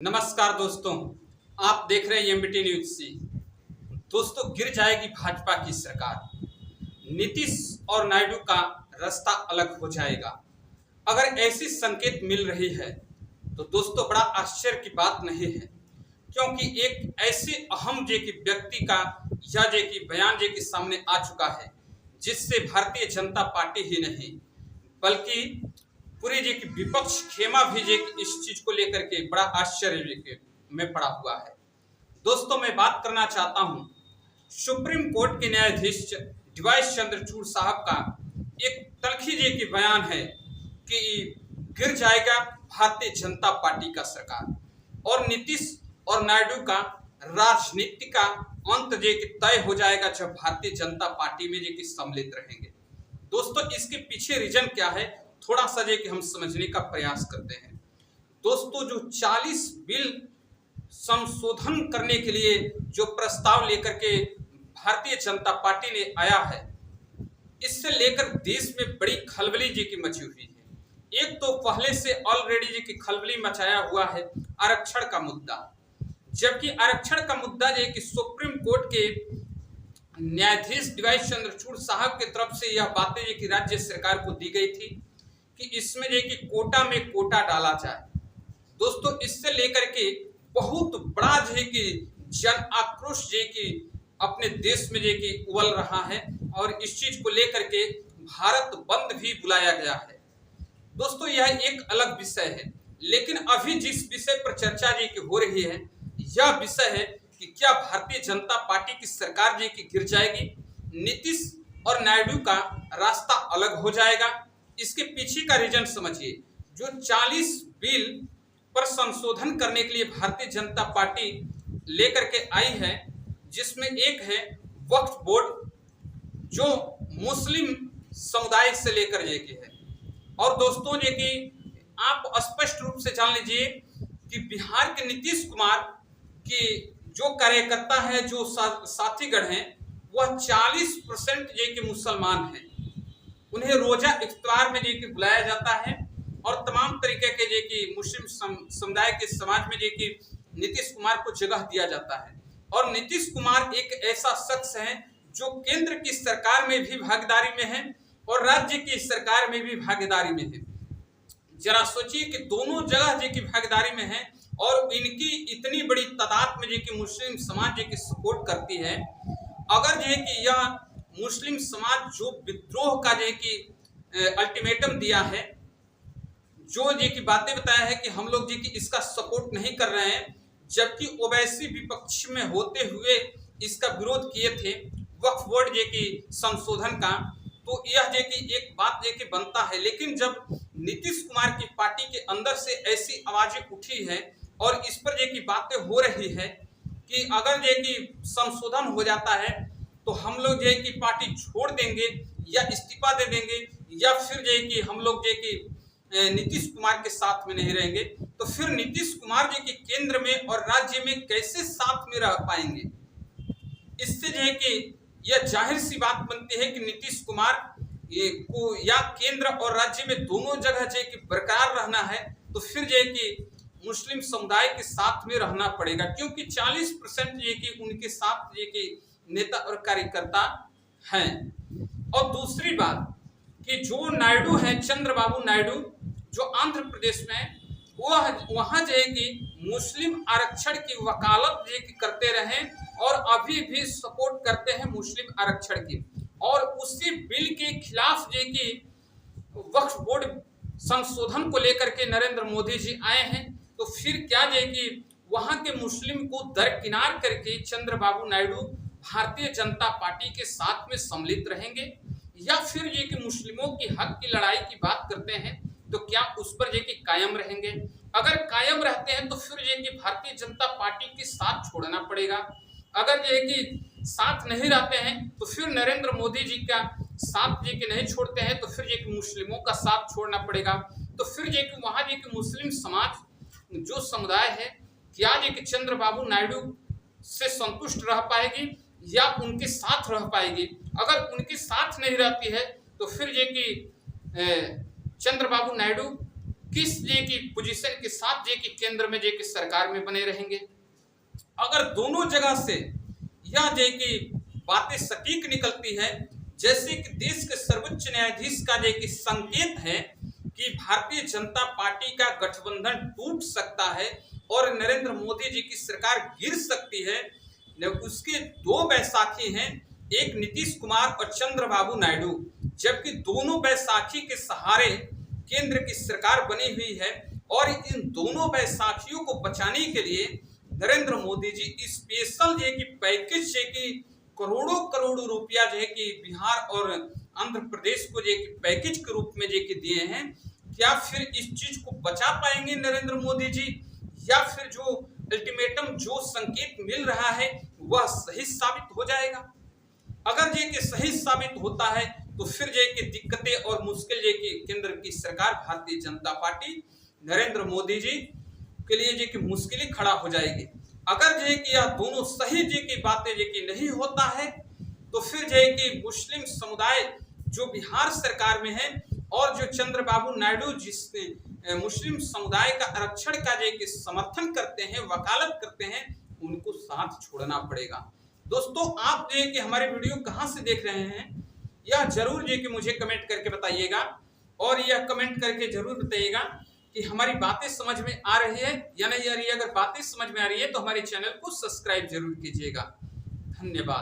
नमस्कार दोस्तों, आप देख रहे हैं एमबीटी न्यूज सी। दोस्तों, गिर जाएगी भाजपा की सरकार, नीतीश और नायडू का रास्ता अलग हो जाएगा। अगर ऐसी संकेत मिल रही है तो दोस्तों बड़ा आश्चर्य की बात नहीं है, क्योंकि एक ऐसे अहम व्यक्ति का यह बयान सामने आ चुका है, जिससे भारतीय जनता पार्टी ही नहीं बल्कि पूरी विपक्ष खेमा भी इस चीज को लेकर के बड़ा आश्चर्य में पड़ा हुआ है। दोस्तों, मैं बात करना चाहता हूं सुप्रीम कोर्ट के न्यायाधीश डीवाई चंद्रचूड़ साहब का एक तलखी बयान है कि गिर जाएगा भारतीय जनता पार्टी का सरकार और नीतीश और नायडू का राजनीति का अंत तय हो जाएगा जब भारतीय जनता पार्टी में सम्मिलित रहेंगे। दोस्तों, इसके पीछे रीजन क्या है, थोड़ा सा हम समझने का प्रयास करते हैं। दोस्तों, जो 40 बिल संशोधन करने के लिए जो प्रस्ताव लेकर के भारतीय जनता पार्टी ने आया है, इससे लेकर देश में बड़ी खलबली की मची हुई है। एक तो पहले से ऑलरेडी की खलबली मचाया हुआ है आरक्षण का मुद्दा, जबकि आरक्षण का मुद्दा सुप्रीम कोर्ट के न्यायाधीश डीवाई चंद्रचूड़ साहब की तरफ से यह बातें कि राज्य सरकार को दी गई थी कि इसमें कोटा में कोटा डाला जाए। दोस्तों, इससे लेकर के बहुत बड़ा जन आक्रोश अपने देश में उबल रहा है और इस चीज को लेकर के भारत बंद भी बुलाया गया है। दोस्तों, यह एक अलग विषय है, लेकिन अभी जिस विषय पर चर्चा हो रही है, यह विषय है कि क्या भारतीय जनता पार्टी की सरकार गिर जाएगी, नीतीश और नायडू का रास्ता अलग हो जाएगा। इसके पीछे का रीजन समझिए। जो 40 बिल पर संशोधन करने के लिए भारतीय जनता पार्टी लेकर के आई है, जिसमें एक है वक्फ बोर्ड, जो मुस्लिम समुदाय से लेकर है। और दोस्तों, आप स्पष्ट रूप से जान लीजिए कि बिहार के नीतीश कुमार की जो कार्यकर्ता है, जो साथीगण हैं, वह 40% मुसलमान हैं। उन्हें रोजा इफ्तार में बुलाया जाता है और तमाम तरीके के मुस्लिम समुदाय के समाज में नीतीश कुमार को जगह दिया जाता है। और नीतीश कुमार एक ऐसा शख्स है जो केंद्र की सरकार में भी भागीदारी में है और राज्य की सरकार में भी भागीदारी में है। जरा सोचिए कि दोनों जगह भागीदारी में है और इनकी इतनी बड़ी तादाद में मुस्लिम समाज सपोर्ट करती है। अगर यह मुस्लिम समाज जो विद्रोह का अल्टीमेटम दिया है, जो बातें बताया है कि हम लोग इसका सपोर्ट नहीं कर रहे हैं, जबकि ओवैसी विपक्ष में होते हुए इसका विरोध किए थे वक्फ बोर्ड संशोधन का, तो यह एक बात बनता है। लेकिन जब नीतीश कुमार की पार्टी के अंदर से ऐसी आवाजें उठी है और इस पर बातें हो रही है कि अगर संशोधन हो जाता है तो हम लोग पार्टी छोड़ देंगे या इस्तीफा दे देंगे, या फिर हम लोग नीतीश कुमार के साथ में नहीं रहेंगे, तो फिर नीतीश कुमार केंद्र में और राज्य में कैसे साथ में रह पाएंगे। इससे यह जाहिर सी बात बनती है कि नीतीश कुमार को या केंद्र और राज्य में दोनों जगह बरकरार रहना है, तो फिर मुस्लिम समुदाय के साथ में रहना पड़ेगा, क्योंकि 40% उनके साथ नेता और कार्यकर्ता हैं। और दूसरी बात कि जो नायडू हैं, चंद्रबाबू नायडू, जो आंध्र प्रदेश में, वहां मुस्लिम आरक्षण की वकालत करते रहे और अभी भी सपोर्ट करते हैं मुस्लिम आरक्षण की। और उसी बिल के खिलाफ वक्फ बोर्ड संशोधन को लेकर के नरेंद्र मोदी जी आए हैं, तो फिर क्या वहां के मुस्लिम को दरकिनार करके चंद्रबाबू नायडू भारतीय जनता पार्टी के साथ में सम्मिलित रहेंगे, या फिर मुस्लिमों की हक की लड़ाई की बात करते हैं तो क्या उस पर कायम रहेंगे। अगर कायम रहते हैं तो फिर भारतीय जनता पार्टी के साथ छोड़ना पड़ेगा। अगर साथ नहीं रहते हैं तो फिर नरेंद्र मोदी जी का साथ नहीं छोड़ते हैं तो फिर मुस्लिमों का साथ छोड़ना पड़ेगा। तो फिर वहां मुस्लिम समाज जो समुदाय है, क्या चंद्रबाबू नायडू से संतुष्ट रह पाएगी या उनके साथ रह पाएगी। अगर उनके साथ नहीं रहती है तो फिर चंद्रबाबू नायडू किस जे की पोजीशन के साथ जे की केंद्र में जे की सरकार में बने रहेंगे। अगर दोनों जगह से यह जे की बातें सटीक निकलती है, जैसे कि देश के सर्वोच्च न्यायाधीश का जे की संकेत है कि भारतीय जनता पार्टी का गठबंधन टूट सकता है और नरेंद्र मोदी जी की सरकार गिर सकती है। उसके दो बैसाखी हैं, एक नीतीश कुमार और चंद्रबाबू नायडू, जबकि दोनों बैसाखी के सहारे केंद्र की सरकार बनी हुई है और इन दोनों बैसाखियों को बचाने के लिए नरेंद्र मोदी जी स्पेशल जे की पैकेज जे की करोड़ों करोड़ों रुपया जो है कि बिहार और आंध्र प्रदेश को जो पैकेज के रूप में जो दिए हैं। क्या फिर इस चीज को बचा पाएंगे नरेंद्र मोदी जी, या फिर जो अल्टीमेटम जो संकेत मिल रहा है वह सही साबित हो जाएगा। अगर ये कि सही साबित होता है तो फिर ये कि दिक्कतें और मुश्किल ये कि केंद्र की सरकार भारतीय जनता पार्टी नरेंद्र मोदी जी के लिए ये कि मुश्किलें खड़ा हो जाएगी। अगर ये कि यह दोनों सही जी की बातें ये कि नहीं होता है तो फिर ये कि मुस्लिम समुदाय जो बिहार सरकार में है और जो चंद्रबाबू नायडू जिसने मुस्लिम समुदाय का आरक्षण का जो कि समर्थन करते हैं, वकालत करते हैं, उनको साथ छोड़ना पड़ेगा। दोस्तों, आप जो कि हमारे वीडियो कहां से देख रहे हैं यह जरूर जो कि मुझे कमेंट करके बताइएगा, और यह कमेंट करके जरूर बताइएगा कि हमारी बातें समझ में आ रही है या नहीं आ रही है। अगर बातें समझ में आ रही है तो हमारे चैनल को सब्सक्राइब जरूर कीजिएगा। धन्यवाद।